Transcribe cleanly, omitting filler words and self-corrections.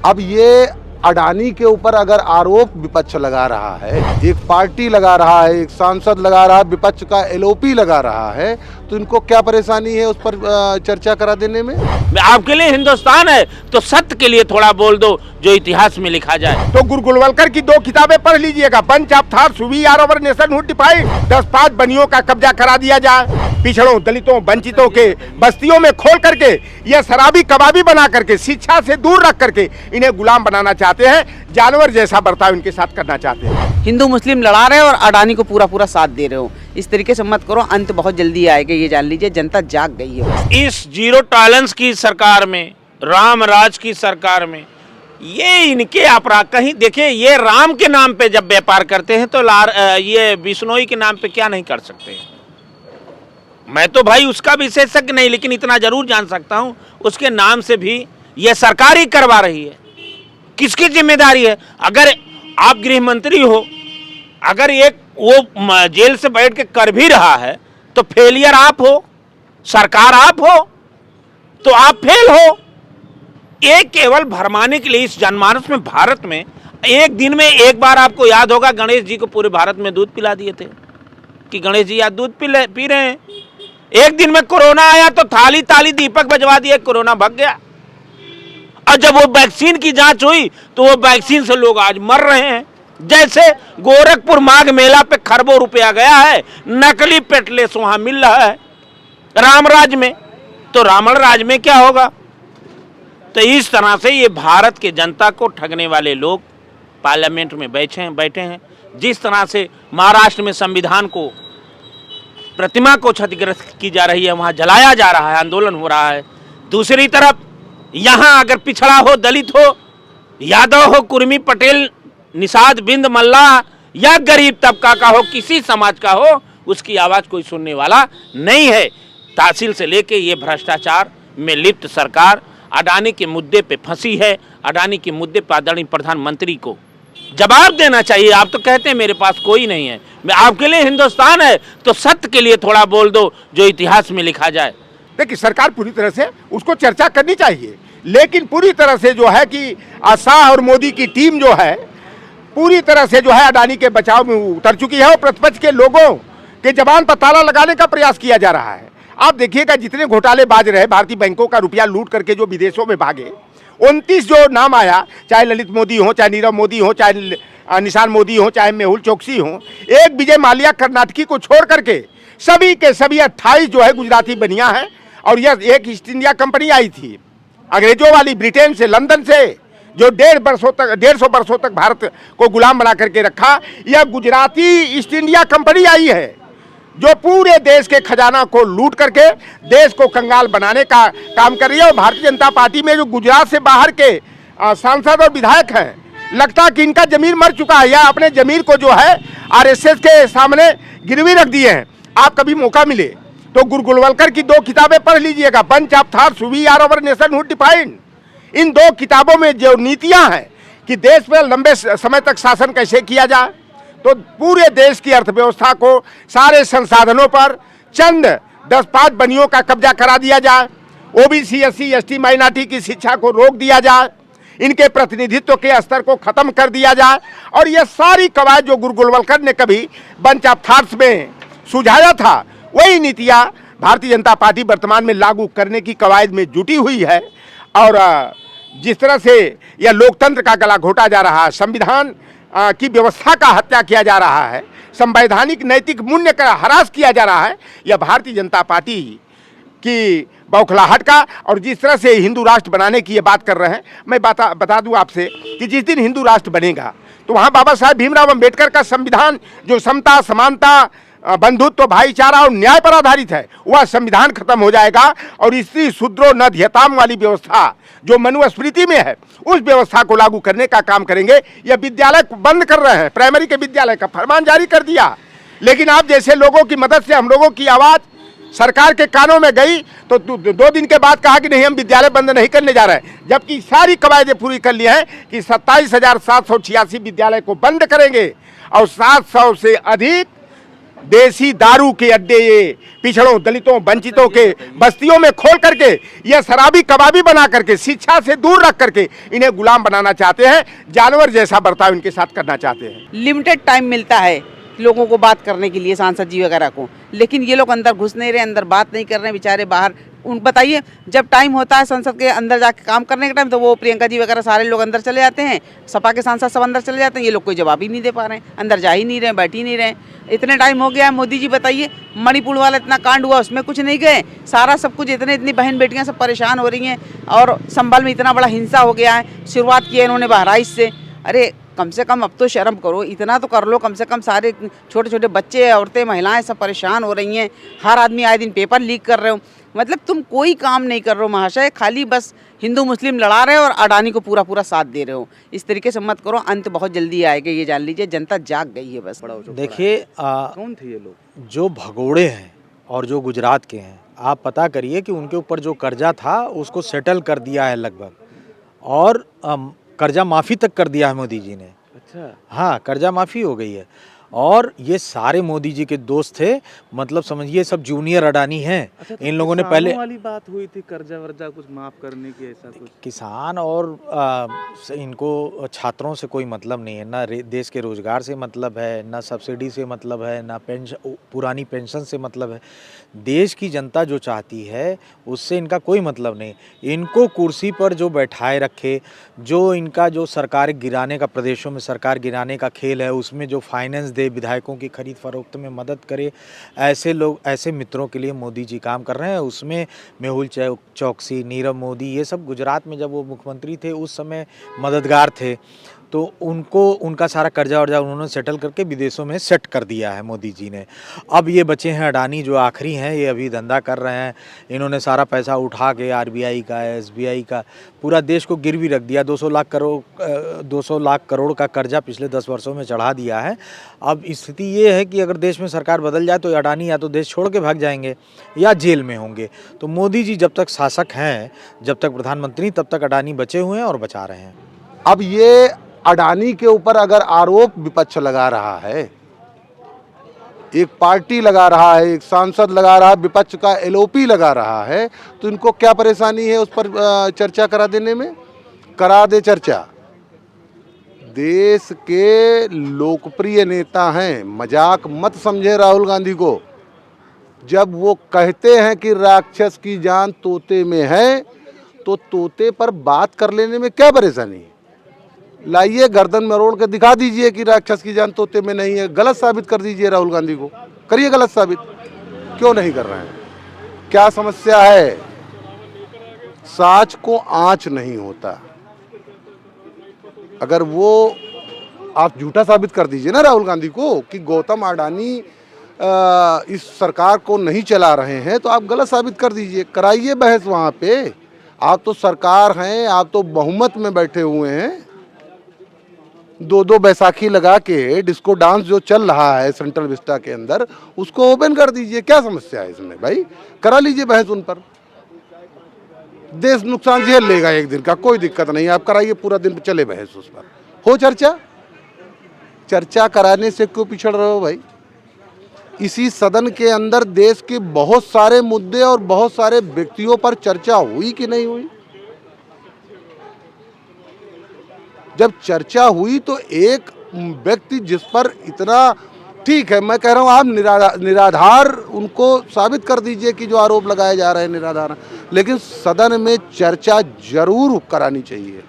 अब ये अडानी के ऊपर अगर आरोप विपक्ष लगा रहा है, एक पार्टी लगा रहा है, एक सांसद लगा रहा है, विपक्ष का एलओपी लगा रहा है, तो इनको क्या परेशानी है उस पर चर्चा करा देने में? आपके लिए हिंदुस्तान है तो सत्य के लिए थोड़ा बोल दो जो इतिहास में लिखा जाए। तो गुरु गोलवलकर की 2 किताबें पढ़ लीजिएगा, bunch of thoughts, we or our nationhood defined. 10-5 बनियों का कब्जा करा दिया जाए, पिछड़ों, दलितों, वंचितों के बस्तियों में खोल करके यह शराबी कबाबी बना करके, शिक्षा से दूर रख करके इन्हें गुलाम बनाना चाहते हैं, जानवर जैसा बर्ताव इनके साथ करना चाहते हैं। हिंदू मुस्लिम लड़ा रहे हो और अडानी को पूरा साथ दे रहे हो, इस तरीके से मत करो, अंत बहुत जल्दी आएगा, ये जान लीजिए, जनता जाग गई है। इस जीरो टॉलरेंस की सरकार में, राम राज की सरकार में, ये इनके अपराध कहीं देखिए, ये राम के नाम पे जब व्यापार करते हैं तो ये बिश्नोई के नाम पे क्या नहीं कर सकते। मैं तो भाई उसका विशेषज्ञ नहीं, लेकिन इतना जरूर जान सकता हूं उसके नाम से भी ये सरकार ही करवा रही है। किसकी जिम्मेदारी है? अगर आप गृह मंत्री हो, अगर एक वो जेल से बैठ के कर भी रहा है तो फेलियर आप हो, सरकार आप हो, तो आप फेल हो। एक केवल भरमाने के लिए इस जनमानस में, भारत में एक दिन में एक बार आपको याद होगा गणेश जी को पूरे भारत में दूध पिला दिए थे कि गणेश जी आज दूध पी रहे हैं। एक दिन में कोरोना आया तो थाली ताली दीपक बजवा दिए, कोरोना भाग गया। और जब वो वैक्सीन की जांच हुई तो वो वैक्सीन से लोग आज मर रहे हैं। जैसे गोरखपुर माघ मेला पे खरबों रुपया गया है, नकली पेटलेस वहां मिल रहा है रामराज में, तो रावण राज में क्या होगा? तो इस तरह से ये भारत के जनता को ठगने वाले लोग पार्लियामेंट में बैठे हैं। जिस तरह से महाराष्ट्र में संविधान को, प्रतिमा को क्षतिग्रस्त की जा रही है, वहां जलाया जा रहा है, आंदोलन हो रहा है। दूसरी तरफ यहां अगर पिछड़ा हो, दलित हो, यादव हो, कुर्मी, पटेल, निषाद, बिंद, मल्लाह या गरीब तबका का हो, किसी समाज का हो, उसकी आवाज कोई सुनने वाला नहीं है। तहसील से लेके ये भ्रष्टाचार में लिप्त सरकार अडानी के मुद्दे पे फंसी है। अडानी के मुद्दे पर आदरणीय प्रधानमंत्री को जवाब देना चाहिए। आप तो कहते हैं मेरे पास कोई नहीं है, मैं आपके लिए हिंदुस्तान है तो सत्य के लिए थोड़ा बोल दो जो इतिहास में लिखा जाए। देखिए, सरकार पूरी तरह से उसको चर्चा करनी चाहिए, लेकिन पूरी तरह से जो है कि शाह और मोदी की टीम जो है पूरी तरह से जो है अडानी के बचाव में उतर चुकी है और प्रतिपक्ष के लोगों के जबान पर ताला लगाने का प्रयास किया जा रहा है। आप देखिएगा, जितने घोटालेबाज रहे, भारतीय बैंकों का रुपया लूट करके जो विदेशों में भागे, 29 जो नाम आया, चाहे ललित मोदी हो, चाहे नीरव मोदी हो, चाहे निशान मोदी हो, चाहे मेहुल चोकसी हो, एक विजय माल्या कर्नाटकी को छोड़ करके सभी के सभी 28 जो है गुजराती बनिया हैं। और यह एक ईस्ट इंडिया कंपनी आई थी अंग्रेजों वाली, ब्रिटेन से, लंदन से, जो 150 वर्षों तक भारत को गुलाम बना करके रखा। यह गुजराती ईस्ट इंडिया कंपनी आई है जो पूरे देश के खजाना को लूट करके देश को कंगाल बनाने का काम कर रही है। और भारतीय जनता पार्टी में जो गुजरात से बाहर के सांसद और विधायक हैं, लगता कि इनका जमीर मर चुका है या अपने जमीर को जो है आरएसएस के सामने गिरवी रख दिए हैं। आप कभी मौका मिले तो गुरु गोलवलकर की 2 किताबें पढ़ लीजिएगा, bunch of thoughts, we or our nationhood defined. इन 2 किताबों में जो नीतियां हैं कि देश पर लंबे समय तक शासन कैसे किया जाए, तो पूरे देश की अर्थव्यवस्था को, सारे संसाधनों पर चंद 10-5 बनियों का कब्जा करा दिया जाए, ओबीसी, एससी, एसटी, माइनॉरिटी की शिक्षा को रोक दिया जाए, इनके प्रतिनिधित्व के स्तर को खत्म कर दिया जाए। और यह सारी कवायद जो गुरु गोलवलकर ने कभी बंच ऑफ थॉट्स में सुझाया था, वही नीतियां भारतीय जनता पार्टी वर्तमान में लागू करने की कवायद में जुटी हुई है। और जिस तरह से यह लोकतंत्र का गला घोटा जा रहा है, संविधान की व्यवस्था का हत्या किया जा रहा है, संवैधानिक नैतिक मूल्य का ह्रास किया जा रहा है, यह भारतीय जनता पार्टी की बौखलाहट का। और जिस तरह से हिंदू राष्ट्र बनाने की ये बात कर रहे हैं, मैं बता दूं आपसे कि जिस दिन हिंदू राष्ट्र बनेगा तो वहाँ बाबा साहेब भीमराव अम्बेडकर का संविधान जो समता, समानता, बंधुत्व, भाईचारा और न्याय पर आधारित है, वह संविधान खत्म हो जाएगा। और स्त्री शूद्रो न ध्यताम वाली व्यवस्था जो मनुस्मृति में है, उस व्यवस्था को लागू करने का काम करेंगे। यह विद्यालय बंद कर रहे हैं, प्राइमरी के विद्यालय का फरमान जारी कर दिया, लेकिन आप जैसे लोगों की मदद से हम लोगों की आवाज़ सरकार के कानों में गई तो 2 दिन के बाद कहा कि नहीं, हम विद्यालय बंद नहीं करने जा रहे हैं, जबकि सारी कवायदें पूरी कर ली हैं कि 27,786 विद्यालय को बंद करेंगे और 700 से अधिक देसी दारू के अड्डे ये पिछड़ों, दलितों, वंचितों के बस्तियों में खोल करके ये शराबी कबाबी बना करके शिक्षा से दूर रख करके इन्हें गुलाम बनाना चाहते हैं, जानवर जैसा बर्ताव इनके साथ करना चाहते हैं। लिमिटेड टाइम मिलता है लोगों को बात करने के लिए, सांसद जी वगैरह को, लेकिन ये लोग अंदर घुस नहीं रहे, अंदर बात नहीं कर रहे, बेचारे बाहर। उन बताइए, जब टाइम होता है संसद के अंदर जाके काम करने का टाइम, तो वो प्रियंका जी वगैरह सारे लोग अंदर चले जाते हैं, सपा के सांसद सब अंदर चले जाते हैं, ये लोग कोई जवाब ही नहीं दे पा रहे हैं, अंदर जा ही नहीं रहे, बैठ ही नहीं रहे। इतने टाइम हो गया है। मोदी जी बताइए, मणिपुर वाला इतना कांड हुआ, उसमें कुछ नहीं गए, सारा सब कुछ, इतनी बहन बेटियां सब परेशान हो रही हैं, और संभल में इतना बड़ा हिंसा हो गया है, शुरुआत की है इन्होंने बहराइच से। अरे कम से कम अब तो शर्म करो, इतना तो कर लो कम से कम। सारे छोटे छोटे बच्चे, औरतें, महिलाएं सब परेशान हो रही हैं, हर आदमी आए दिन पेपर लीक कर रहे हो, मतलब तुम कोई काम नहीं कर रहे हो महाशय, खाली बस हिंदू मुस्लिम लड़ा रहे हो और अडानी को पूरा पूरा साथ दे रहे हो। इस तरीके से मत करो, अंत बहुत जल्दी आएगा, ये जान लीजिए, जनता जाग गई है बस। देखिए, कौन थे ये लोग? जो भगोड़े हैं और जो गुजरात के हैं, आप पता करिए कि उनके ऊपर जो कर्जा था उसको सेटल कर दिया है लगभग, और कर्जा माफ़ी तक कर दिया है मोदी जी ने। अच्छा, हाँ, कर्जा माफ़ी हो गई है, और ये सारे मोदी जी के दोस्त थे, मतलब समझिए सब जूनियर अडानी हैं। अच्छा, तो इन लोगों ने किसानों पहले वाली बात हुई थी, कर्जा वर्जा कुछ माफ करने की, ऐसा कुछ? किसान और इनको छात्रों से कोई मतलब नहीं है, ना देश के रोजगार से मतलब है, ना सब्सिडी से मतलब है, ना पेंशन, पुरानी पेंशन से मतलब है। देश की जनता जो चाहती है उससे इनका कोई मतलब नहीं। इनको कुर्सी पर जो बैठाए रखे, जो इनका जो सरकार गिराने का, प्रदेशों में सरकार गिराने का खेल है, उसमें जो फाइनेंस दे, विधायकों की खरीद फरोख्त में मदद करे, ऐसे लोग, ऐसे मित्रों के लिए मोदी जी काम कर रहे हैं। उसमें मेहुल चौकसी, नीरव मोदी, ये सब गुजरात में जब वो मुख्यमंत्री थे उस समय मददगार थे, तो उनको उनका सारा कर्जा वर्जा उन्होंने सेटल करके विदेशों में सेट कर दिया है मोदी जी ने। अब ये बचे हैं अडानी, जो आखिरी हैं, ये अभी धंधा कर रहे हैं। इन्होंने सारा पैसा उठा के आरबीआई का, एसबीआई का, पूरा देश को गिरवी रख दिया। 200 लाख करोड़ का कर्जा पिछले 10 वर्षों में चढ़ा दिया है। अब स्थिति ये है कि अगर देश में सरकार बदल जाए तो अडानी या तो देश छोड़ के भाग जाएंगे या जेल में होंगे। तो मोदी जी जब तक शासक हैं, जब तक प्रधानमंत्री, तब तक अडानी बचे हुए हैं और बचा रहे हैं। अब ये अडानी के ऊपर अगर आरोप विपक्ष लगा रहा है, एक पार्टी लगा रहा है, एक सांसद लगा रहा है, विपक्ष का एलओपी लगा रहा है, तो इनको क्या परेशानी है उस पर चर्चा करा देने में? करा दे चर्चा। देश के लोकप्रिय नेता हैं, मजाक मत समझे राहुल गांधी को। जब वो कहते हैं कि राक्षस की जान तोते में है, तो तोते पर बात कर लेने में क्या परेशानी है? लाइए, गर्दन मरोड़ के दिखा दीजिए कि राक्षस की जान तोते में नहीं है, गलत साबित कर दीजिए राहुल गांधी को, करिए गलत साबित। क्यों नहीं कर रहे हैं? क्या समस्या है? साच को आंच नहीं होता। अगर वो आप झूठा साबित कर दीजिए ना राहुल गांधी को कि गौतम अडानी इस सरकार को नहीं चला रहे हैं, तो आप गलत साबित कर दीजिए, कराइए बहस वहाँ पे। आप तो सरकार हैं, आप तो बहुमत में बैठे हुए हैं। 2-2 बैसाखी लगा के डिस्को डांस जो चल रहा है सेंट्रल विस्टा के अंदर, उसको ओपन कर दीजिए। क्या समस्या है इसमें भाई? करा लीजिए बहस उन पर। देश नुकसान झेल लेगा एक दिन का, कोई दिक्कत नहीं, आप कराइए, पूरा दिन चले बहस उस पर, हो चर्चा। चर्चा कराने से क्यों पिछड़ रहे हो भाई? इसी सदन के अंदर देश के बहुत सारे मुद्दे और बहुत सारे व्यक्तियों पर चर्चा हुई कि नहीं हुई? जब चर्चा हुई तो एक व्यक्ति जिस पर इतना, ठीक है, मैं कह रहा हूँ आप निराधार उनको साबित कर दीजिए कि जो आरोप लगाए जा रहे हैं निराधार, लेकिन सदन में चर्चा जरूर करानी चाहिए।